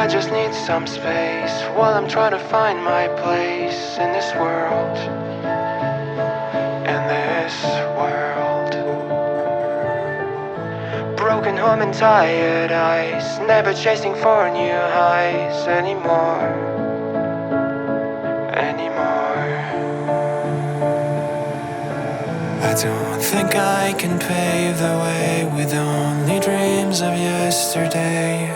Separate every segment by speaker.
Speaker 1: I just need some space while I'm trying to find my place in this world. In this world. Broken home and tired eyes, never chasing for new highs anymore. I don't think I can pave the way with only dreams of yesterday.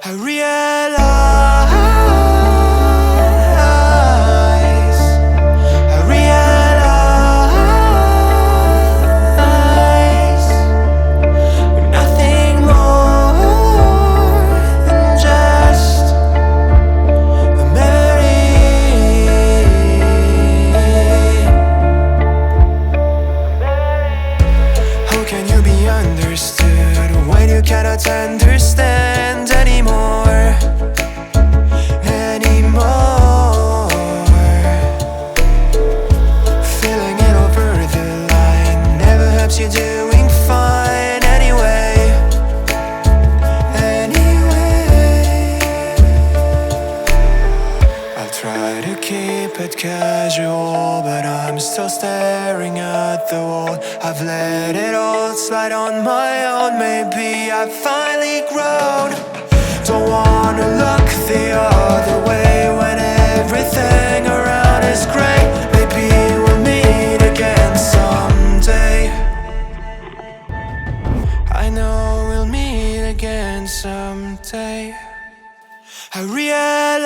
Speaker 1: I realize we're nothing more than just a memory. How can you be understood when you cannot understand anymore? Feeling it over the line never helps you doing fine anyway. I'll try to keep it casual, but I'm still staring at the wall. I've let it all slide on my own. Maybe I've finally grown. Don't wanna look the other way when everything around is great. Maybe we'll meet again someday. I know we'll meet again someday. I realize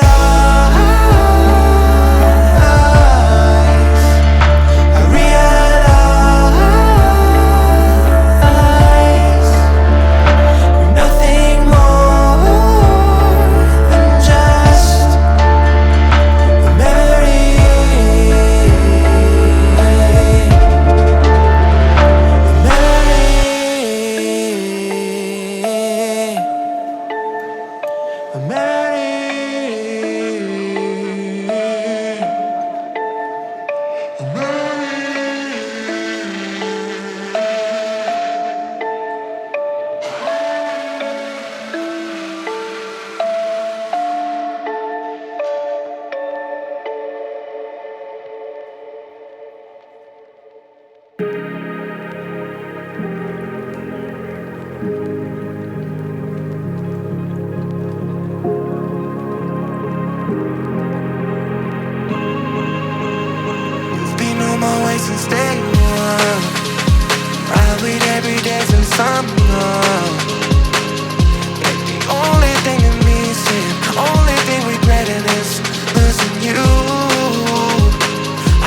Speaker 1: since day one. I wait every day since summer. Like the only thing I'm missing, only thing regretting is losing you.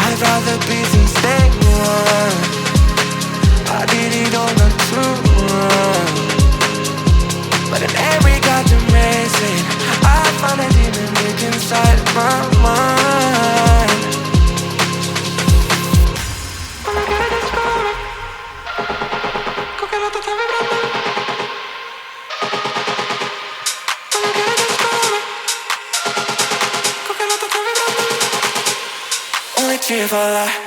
Speaker 1: I'd rather be since day one. I did it all not too wrong, but in every goddamn racing, I found a demon deep inside my mind. Cheer for life.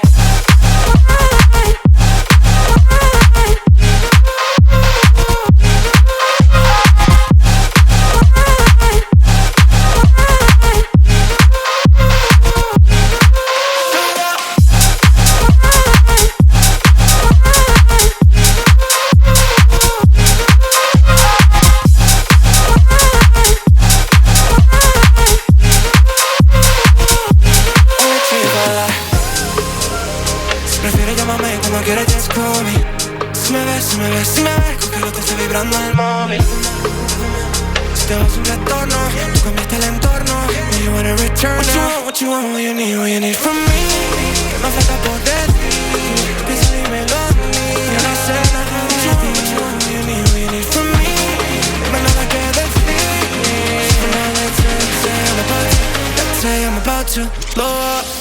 Speaker 1: Prefiero llamarme cuando quieras, just call me. Si me ves, con que lo te está vibrando el móvil. Si te vas un retorno, tú cambiaste el entorno. Do you wanna return now? What you want, what you need from me. Que me falta por decir, piensa dímelo a mí. Yo no sé nada de ti. What you want, what you need from me. Dime nada que decir. So now let's say I'm about to blow up.